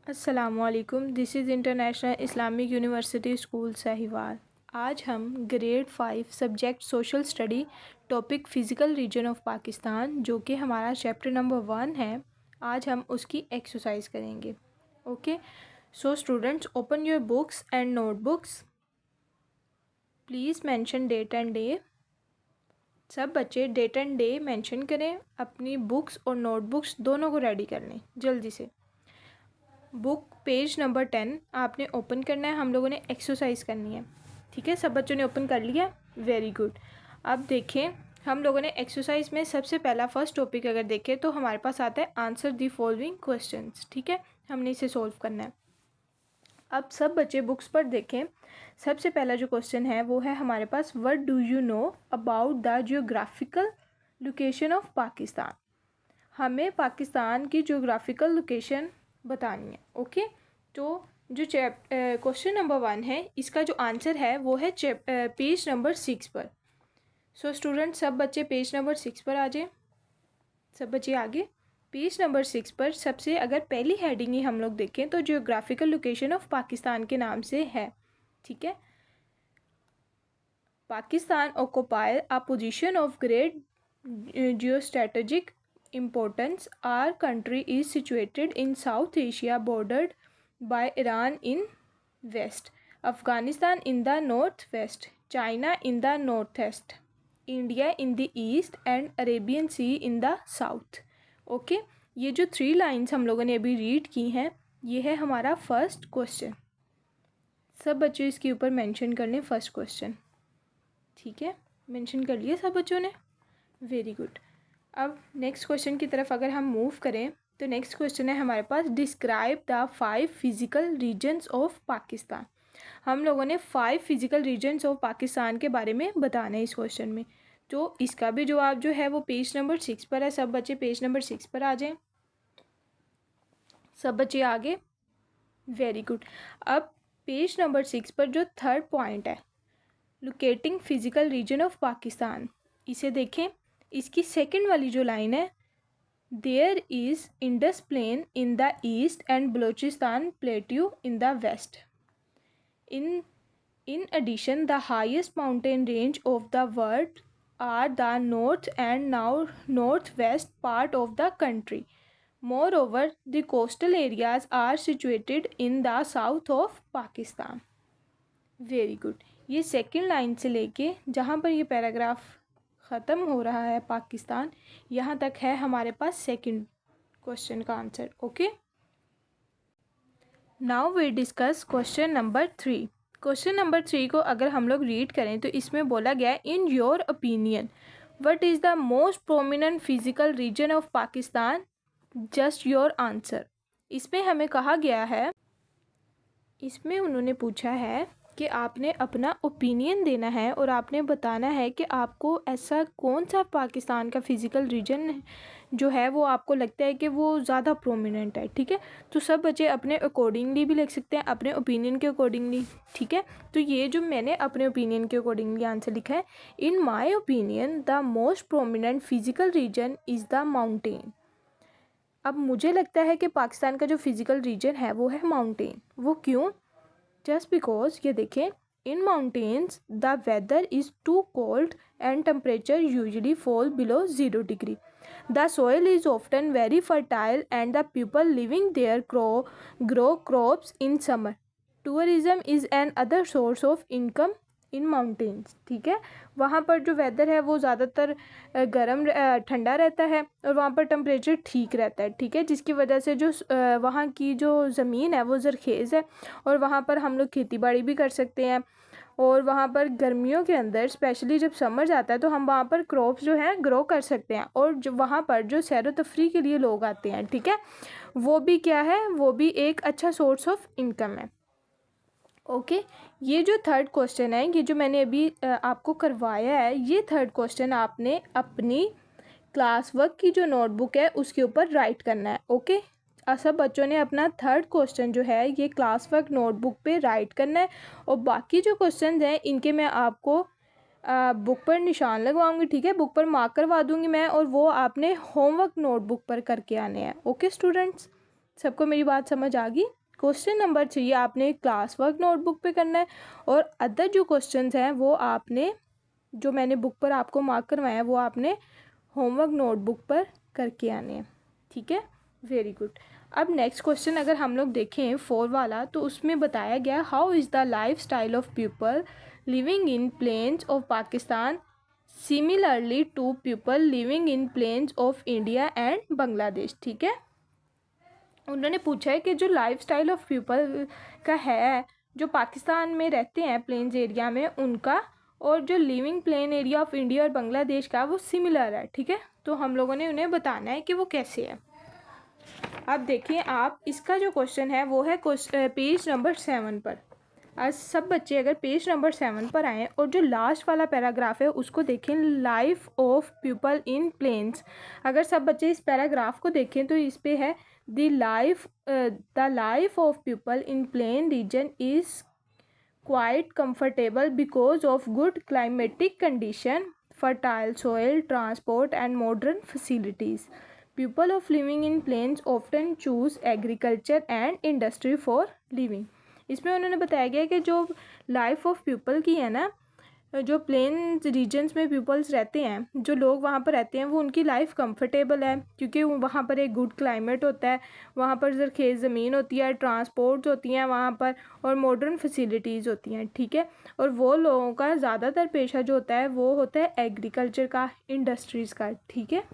अस्सलामुअलैकुम, this is international Islamic university school Sahiwal. आज हम grade 5 subject social study topic physical region of Pakistan, जो कि हमारा चैप्टर नंबर 1 है, आज हम उसकी एक्सरसाइज करेंगे। Okay, so students, open your books and notebooks. Please mention date and day. सब बच्चे डेट एंड डे मेंशन करें, अपनी बुक्स और नोटबुक्स दोनों को रेडी कर लें जल्दी से। बुक पेज नंबर 10 आपने ओपन करना है, हम लोगों ने एक्सरसाइज करनी है। ठीक है, सब बच्चों ने ओपन कर लिया, वेरी गुड। अब देखें, हम लोगों ने एक्सरसाइज में सबसे पहला फर्स्ट टॉपिक अगर देखें तो हमारे पास आता है आंसर दी फॉलोइंग क्वेश्चंस। ठीक है, हमने इसे सोल्व करना है। अब सब बच्चे बुक्स पर देखें। सबसे पहला जो क्वेश्चन है वो है हमारे पास, what do you know about the geographical location of Pakistan. हमें पाकिस्तान की जियोग्राफिकल लोकेशन बतानी है। ओके, तो जो क्वेश्चन नंबर 1 है, इसका जो आंसर है वो है पेज नंबर 6 पर। सो स्टूडेंट, सब बच्चे पेज नंबर 6 पर आ जाए। सब बच्चे आगे पेज नंबर 6 पर सबसे अगर पहली हेडिंग ही हम लोग देखें तो जियोग्राफिकल लोकेशन ऑफ पाकिस्तान के नाम से है। ठीक है, Pakistan occupy a position of great geostrategic importance. Our country is situated in South Asia, bordered by Iran in west, Afghanistan in the northwest, China in the northeast, India in the east and Arabian Sea in the south. Okay, ये जो 3 lines हम लोगों ने अभी read की हैं, ये है हमारा फर्स्ट क्वेश्चन। सब बच्चे इसके ऊपर मेंशन कर लें फर्स्ट क्वेश्चन। ठीक है, मेंशन कर लिया सब बच्चों ने, वेरी गुड। अब नेक्स्ट क्वेश्चन की तरफ अगर हम मूव करें तो नेक्स्ट क्वेश्चन है हमारे पास, describe the 5 physical regions of Pakistan. हम लोगों ने 5 फिज़िकल रीजन्स ऑफ पाकिस्तान के बारे में बताना है इस क्वेश्चन में। तो इसका भी जवाब जो है वो पेज नंबर 6 पर है। सब बच्चे पेज नंबर 6 पर आ जाएं। सब बच्चे आगे, वेरी गुड। अब पेज नंबर 6 पर जो थर्ड पॉइंट है, locating physical region of Pakistan, इसे देखें। इसकी सेकंड वाली जो लाइन है, there is Indus plain in the east and Balochistan plateau in the west. In addition the highest mountain range of the world are the north and now north west part of the country. Moreover the coastal areas are situated in the south of Pakistan. Very good. ये second line से लेके जहाँ पर ये paragraph ख़त्म हो रहा है पाकिस्तान, यहाँ तक है हमारे पास सेकंड क्वेश्चन का answer. Okay, now we discuss question number 3। Question number 3 को अगर हम लोग रीड करें तो इसमें बोला गया है, in your opinion what is the most prominent physical region of Pakistan, just your answer. इसमें हमें कहा गया है, इसमें उन्होंने पूछा है कि आपने अपना ओपिनियन देना है और आपने बताना है कि आपको ऐसा कौन सा पाकिस्तान का फ़िज़िकल रीजन जो है वो आपको लगता है कि वो ज़्यादा प्रोमिनेंट है। ठीक है, तो सब बच्चे अपने अकॉर्डिंगली भी लिख सकते हैं, अपने ओपिनियन के अकॉर्डिंगली। ठीक है, तो ये जो मैंने अपने ओपिनियन के अकॉर्डिंगली आंसर लिखा है, in my opinion the most prominent physical region is the mountain. अब मुझे लगता है कि पाकिस्तान का जो फिज़िकल रीजन है वो है माउंटेन। वो क्यों? जस्ट बिकॉज ये देखें, in mountains the weather is too cold and temperature usually fall below 0 degree. The soil is often very fertile and the people living there grow crops in summer. Tourism is another source of income in mountains. ठीक है, वहाँ पर जो weather है वो ज़्यादातर गर्म ठंडा रहता है और वहाँ पर टेम्परेचर ठीक रहता है। ठीक है, जिसकी वजह से जो वहाँ की जो ज़मीन है वो ज़रखेज़ है और वहाँ पर हम लोग खेती बाड़ी भी कर सकते हैं। और वहाँ पर गर्मियों के अंदर स्पेशली जब समर जाता है तो हम वहाँ पर क्रॉप्स जो हैं ग्रो कर सकते हैं। और जो वहाँ पर जो सैर व तफरी के लिए लोग आते हैं, ठीक है, वो भी क्या है, वो भी एक अच्छा सोर्स ऑफ इनकम है। ओके, ये जो थर्ड क्वेश्चन है, ये जो मैंने अभी आपको करवाया है, ये थर्ड क्वेश्चन आपने अपनी क्लास वर्क की जो नोटबुक है उसके ऊपर राइट करना है। ओके, सब बच्चों ने अपना थर्ड क्वेश्चन जो है ये क्लास वर्क नोटबुक पे राइट करना है और बाकी जो क्वेश्चन हैं इनके मैं आपको बुक पर निशान लगवाऊंगी। ठीक है, बुक पर मार्क करवा दूंगी मैं और वो आपने होमवर्क नोटबुक पर करके आने हैं। ओके स्टूडेंट्स, सबको मेरी बात समझ आ गई? क्वेश्चन नंबर 3 आपने क्लास वर्क नोटबुक पे करना है और अदर जो क्वेश्चंस हैं वो आपने, जो मैंने बुक पर आपको मार्क करवाया है, वो आपने होमवर्क नोटबुक पर करके आने हैं। ठीक है, वेरी गुड। अब नेक्स्ट क्वेश्चन अगर हम लोग देखें 4 वाला, तो उसमें बताया गया how is the life style of people living in plains of Pakistan similarly to people living in plains of India and Bangladesh. ठीक है, उन्होंने पूछा है कि जो लाइफ स्टाइल ऑफ पीपल का है जो पाकिस्तान में रहते हैं प्लेन्स एरिया में उनका, और जो living plain area of India और बांग्लादेश का वो सिमिलर है। ठीक है, तो हम लोगों ने उन्हें बताना है कि वो कैसे है। अब देखिए आप, इसका जो क्वेश्चन है वो है पेज नंबर 7 पर। आज सब बच्चे अगर पेज नंबर 7 पर आएँ और जो लास्ट वाला पैराग्राफ है उसको देखें, life of people in plains. अगर सब बच्चे इस पैराग्राफ को देखें तो इस पे है the life of people in plain region is quite comfortable because of good climatic condition, fertile soil, transport and modern facilities. People of living in plains often choose agriculture and industry for living. इसमें उन्होंने बताया गया कि जो life of people की है ना, जो प्लेन रीजन्स में पीपल्स रहते हैं, जो लोग वहाँ पर रहते हैं, वो उनकी लाइफ कंफर्टेबल है क्योंकि वहाँ पर एक गुड क्लाइमेट होता है, वहाँ पर ज़रखेज़ ज़मीन होती है, ट्रांसपोर्ट्स होती हैं वहाँ पर, और मॉडर्न फैसिलिटीज़ होती हैं। ठीक है, और वो लोगों का ज़्यादातर पेशा जो होता है वो होता है एग्रीकल्चर का, इंडस्ट्रीज़ का। ठीक है,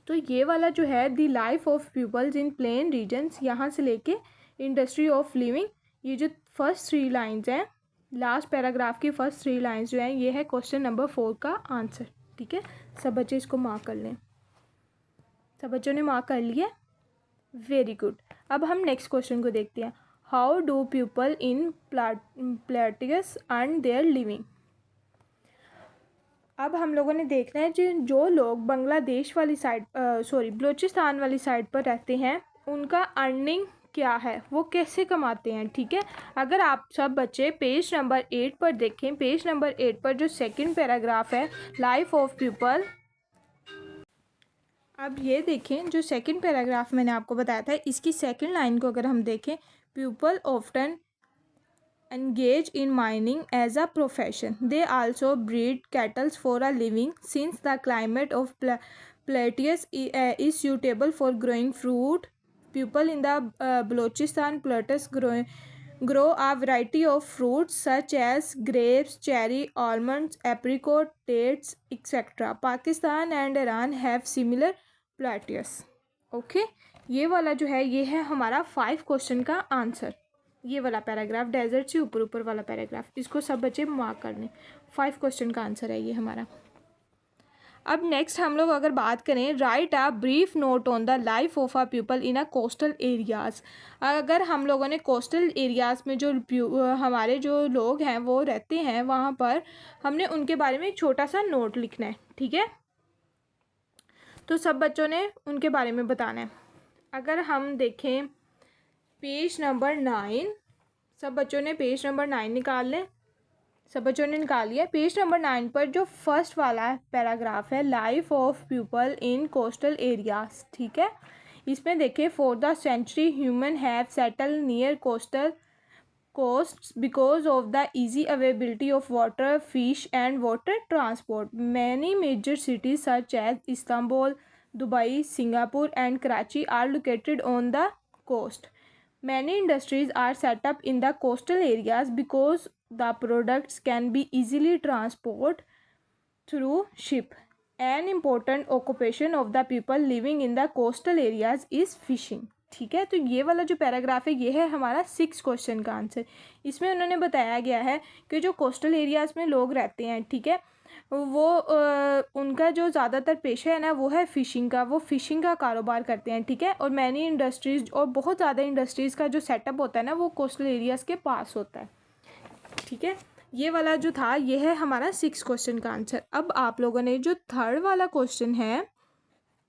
तो ये वाला जो है the life of peoples in plain regions, यहाँ से लेके इंडस्ट्री ऑफ लिविंग, ये जो फर्स्ट 3 लाइन्स हैं, लास्ट पैराग्राफ की फर्स्ट 3 लाइन्स जो हैं, ये है क्वेश्चन नंबर 4 का आंसर। ठीक है, सब बच्चे इसको मार्क कर लें। सब बच्चों ने मार्क कर लिया, वेरी गुड। अब हम नेक्स्ट क्वेश्चन को देखते हैं, how do people in plateaus earn their living. अब हम लोगों ने देखना है जो लोग बांग्लादेश वाली साइड बलूचिस्तान वाली साइड पर रहते हैं उनका अर्निंग क्या है, वो कैसे कमाते हैं। ठीक है, अगर आप सब बच्चे पेज नंबर 8 पर देखें, पेज नंबर 8 पर जो सेकंड पैराग्राफ है लाइफ ऑफ पीपल, अब ये देखें जो सेकंड पैराग्राफ मैंने आपको बताया था, इसकी सेकंड लाइन को अगर हम देखें, people often engage in mining as a profession. They also breed cattle for a living since the climate of plateaus is suitable for growing fruit. People in the Balochistan plateaus grow a variety of fruits such as grapes, cherry, almonds, apricot, dates, etc. Pakistan and Iran have similar plateaus. Okay, ये वाला जो है ये है हमारा 5 question का answer. ये वाला पैराग्राफ डेजर्ट से ऊपर वाला पैराग्राफ, इसको सब बच्चे मार्क कर लें। 5 क्वेश्चन का आंसर है ये हमारा। अब नेक्स्ट हम लोग अगर बात करें, right a brief note on the life of a people in a coastal areas. अगर हम लोगों ने कोस्टल एरियाज़ में जो हमारे जो लोग हैं वो रहते हैं वहाँ पर, हमने उनके बारे में एक छोटा सा नोट लिखना है। ठीक है, तो सब बच्चों ने उनके बारे में बताना है। अगर हम देखें पेज नंबर 9, सब बच्चों ने पेज नंबर 9 निकाल लें। सब बच्चों ने निकाल लिया। पेज नंबर 9 पर जो फर्स्ट वाला पैराग्राफ है life of people in coastal areas. ठीक है, इसमें देखिए, for the century human have settle near coastal coasts because of the easy availability of water, fish and water transport. Many major cities such as Istanbul, Dubai, Singapore and Karachi are located on the coast. Many industries are set up in the coastal areas because the products can be easily transported through ship. An important occupation of the people living in the coastal areas is fishing. ठीक है, तो ये वाला जो paragraph है ये है हमारा 6 क्वेश्चन का आंसर। इसमें उन्होंने बताया गया है कि जो कोस्टल एरियाज़ में लोग रहते हैं, ठीक है, वो उनका जो ज़्यादातर पेशा है ना वो है फ़िशिंग का, वो फ़िशिंग का कारोबार करते हैं। ठीक है, और मैनी इंडस्ट्रीज़ और बहुत ज़्यादा इंडस्ट्रीज़ का जो सेटअप होता है ना वो कोस्टल एरियाज़ के पास होता है। ठीक है, ये वाला जो था ये है हमारा 6 क्वेश्चन का आंसर। अब आप लोगों ने जो थर्ड वाला क्वेश्चन है,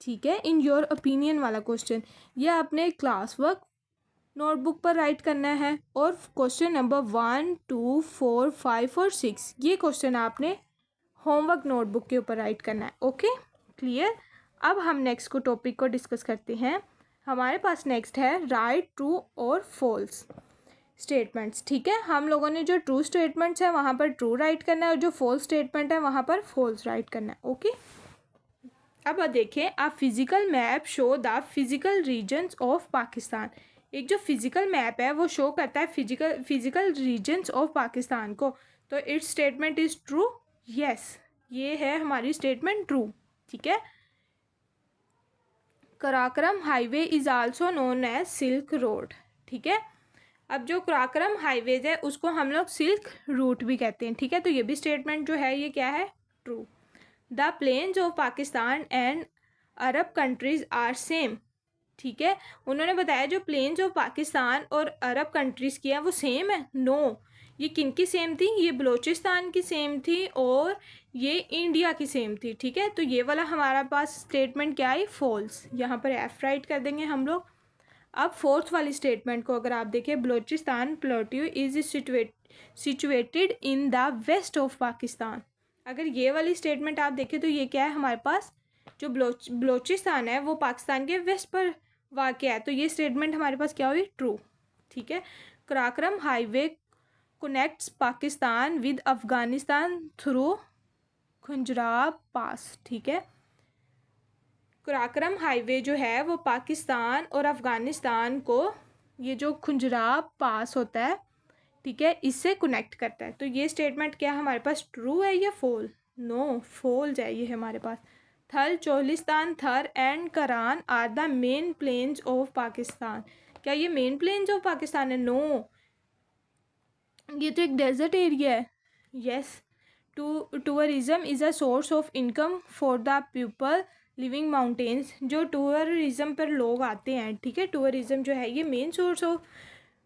ठीक है, इन योर ओपिनियन वाला क्वेश्चन, ये आपने क्लास वर्क नोटबुक पर राइट करना है और क्वेश्चन नंबर 1, 2, 4, 5 और 6 ये क्वेश्चन आपने होमवर्क नोटबुक के ऊपर राइट करना है। Okay, clear. अब हम नेक्स्ट को टॉपिक को डिस्कस करते हैं। हमारे पास नेक्स्ट है राइट, ट्रू और फॉल्स स्टेटमेंट्स। ठीक है, हम लोगों ने जो ट्रू स्टेटमेंट्स है वहाँ पर ट्रू राइट करना है और जो फॉल्स स्टेटमेंट है वहाँ पर फॉल्स राइट करना है। ओके, अब देखिए, a physical map show the physical regions of Pakistan. एक जो फिजिकल मैप है वो शो करता है फिजिकल रीजन्स ऑफ पाकिस्तान को। तो its statement is true. Yes, ये है हमारी स्टेटमेंट ट्रू। ठीक है, Karakoram highway is also known as silk road. ठीक है, अब जो कराक्रम हाईवेज है उसको हम लोग सिल्क रूट भी कहते हैं। ठीक है, तो ये भी स्टेटमेंट जो है ये क्या है, true. The plains of Pakistan and Arab countries are same. ठीक है, उन्होंने बताया जो प्लेन्स ऑफ पाकिस्तान और अरब कंट्रीज़ की है वो सेम है। नो, ये किन की सेम थी, ये बलूचिस्तान की सेम थी और ये इंडिया की सेम थी। ठीक है, तो ये वाला हमारा पास स्टेटमेंट क्या है, फॉल्स। यहाँ पर एफ राइट कर देंगे हम लोग। अब फोर्थ वाली स्टेटमेंट को अगर आप देखें, Balochistan plateau is situated in the west of Pakistan. अगर ये वाली स्टेटमेंट आप देखें तो ये क्या है, हमारे पास जो बलूचिस्तान है वो पाकिस्तान के वेस्ट पर वाक़ है। तो ये स्टेटमेंट हमारे पास क्या हुई, ट्रू। ठीक है, Karakoram highway connects Pakistan with Afghanistan through Khunjerab pass. ठीक है, कराक्रम हाईवे जो है वो पाकिस्तान और अफ़गानिस्तान को, ये जो खुंजराब पास होता है, ठीक है, इससे कनेक्ट करता है। तो ये स्टेटमेंट क्या हमारे पास, ट्रू है या फॉल? नो, फॉल्स है ये हमारे पास। थल, Cholistan, Thar and Kharan are the main plains of Pakistan. क्या ये मेन प्लेन्स ऑफ पाकिस्तान है? नो, ये तो एक डेजर्ट एरिया है। Yes, tourism is a source of income for the people living mountains. जो टूरिज़म पर लोग आते हैं, ठीक है, टूरिज़म जो है ये मेन सोर्स ऑफ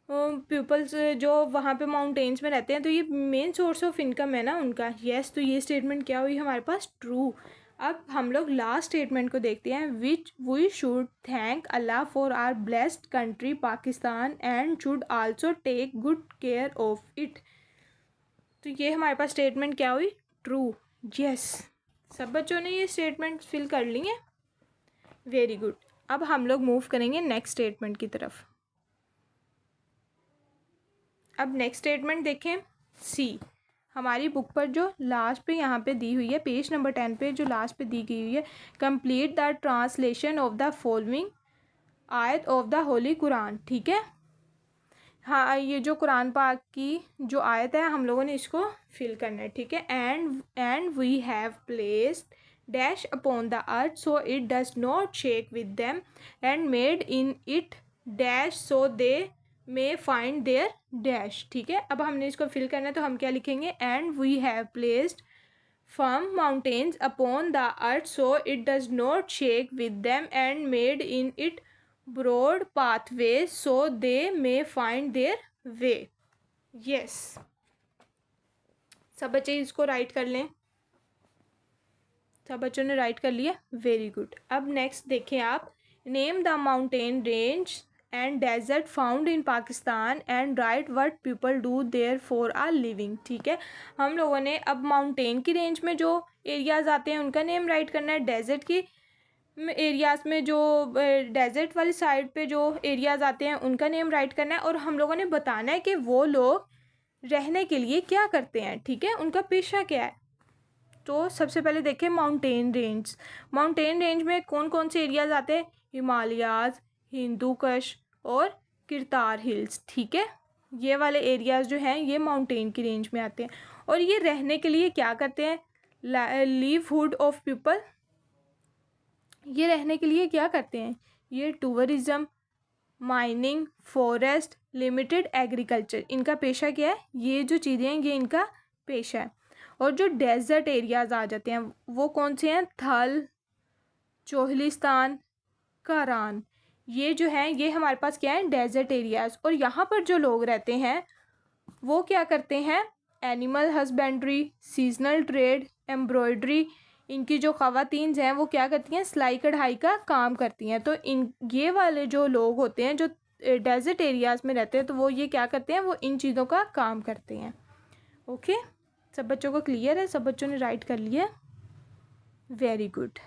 पीपल्स जो वहाँ पे माउंटेन्स में रहते हैं, तो ये मेन सोर्स ऑफ इनकम है ना उनका। यस, तो ये स्टेटमेंट क्या हुई हमारे पास, ट्रू। अब हम लोग लास्ट स्टेटमेंट को देखते हैं, which we should thank Allah for our blessed country Pakistan and should also take good care of it. तो ये हमारे पास स्टेटमेंट क्या हुई, ट्रू। यस, सब बच्चों ने ये स्टेटमेंट फिल कर ली हैं, वेरी गुड। अब हम लोग मूव करेंगे नेक्स्ट स्टेटमेंट की तरफ। अब नेक्स्ट स्टेटमेंट देखें, सी। हमारी बुक पर जो लास्ट पे यहाँ पे दी हुई है, पेज नंबर 10 पे जो लास्ट पे दी गई हुई है, complete the translation of the following आयत ऑफ द होली कुरान। ठीक है, हाँ, ये जो कुरान पाक की जो आयत है हम लोगों ने इसको फिल करना है। ठीक है, and we have placed dash upon the earth so it does not shake with them and made in it dash so they may find their dash. ठीक है, अब हमने इसको फिल करना है तो हम क्या लिखेंगे, and we have placed firm mountains upon the earth so it does not shake with them and made in it broad pathway so they may find their way. Yes, सब बच्चे इसको राइट कर लें। सब बच्चों ने राइट कर लिया, वेरी गुड। अब नेक्स्ट देखें आप, name the mountain range and desert found in Pakistan and write what people do there for are living. ठीक है, हम लोगों ने अब माउंटेन की रेंज में जो एरियाज़ आते हैं उनका नेम राइट करना है, डेजर्ट की एरियाज़ में जो डेजर्ट वाली साइड पे जो एरियाज़ आते हैं उनका नेम राइट करना है, और हम लोगों ने बताना है कि वो लोग रहने के लिए क्या करते हैं। ठीक है, उनका पेशा क्या है। तो सबसे पहले देखें माउंटेन रेंज। माउंटेन रेंज में कौन कौन से एरियाज़ आते हैं, हिमालयाज़, हिंदू कुश और किरतार हिल्स। ठीक है, ये वाले एरियाज़ जो हैं ये माउंटेन की रेंज में आते हैं। और ये रहने के लिए क्या करते हैं, लिवहुड ऑफ पीपल, ये रहने के लिए क्या करते हैं, ये tourism, mining, forest, limited agriculture, इनका पेशा क्या है, ये जो चीज़ें हैं ये इनका पेशा है। और जो डेजर्ट एरियाज़ आ जाते हैं वो कौन से हैं, थल, चोहलिस्तान, करान, ये जो हैं ये हमारे पास क्या है, डेजर्ट एरियाज़। और यहाँ पर जो लोग रहते हैं वो क्या करते हैं, animal husbandry, seasonal trade, embroidery, इनकी जो ख़वातीन हैं वो क्या करती हैं, सिलाई कढ़ाई का काम करती हैं। तो इन ये वाले जो लोग होते हैं जो डेजर्ट एरियाज़ में रहते हैं तो वो ये क्या करते हैं, वो इन चीज़ों का काम करते हैं। ओके, सब बच्चों को क्लियर है, सब बच्चों ने राइट कर लिया, वेरी गुड।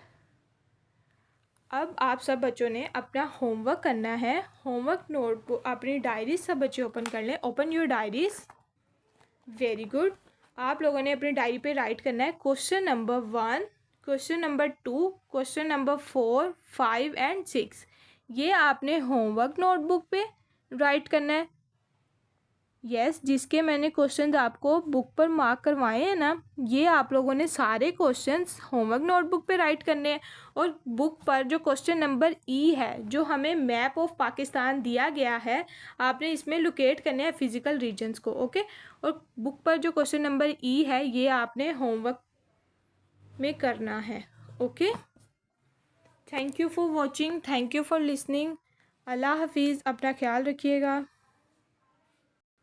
अब आप सब बच्चों ने अपना होमवर्क करना है। होमवर्क नोटबुक अपनी डायरीज सब बच्चे ओपन कर लें। Open your diaries. Very good. आप लोगों ने अपनी डायरी पे राइट करना है question number 1, question number 2, question number 4, 5 and 6। ये आपने होमवर्क नोटबुक पे राइट करना है। यस, जिसके मैंने क्वेश्चंस आपको बुक पर मार्क करवाए हैं ना, ये आप लोगों ने सारे क्वेश्चंस होमवर्क नोटबुक पे राइट करने हैं। और बुक पर जो क्वेश्चन नंबर ई है, जो हमें मैप ऑफ पाकिस्तान दिया गया है, आपने इसमें लोकेट करने हैं फिजिकल रीजन्स को। ओके। और बुक पर जो क्वेश्चन नंबर ई है, ये आपने होमवर्क में करना है। Okay. Thank you for watching, thank you for listening. अल्लाह हाफिज़। अपना ख्याल रखिएगा।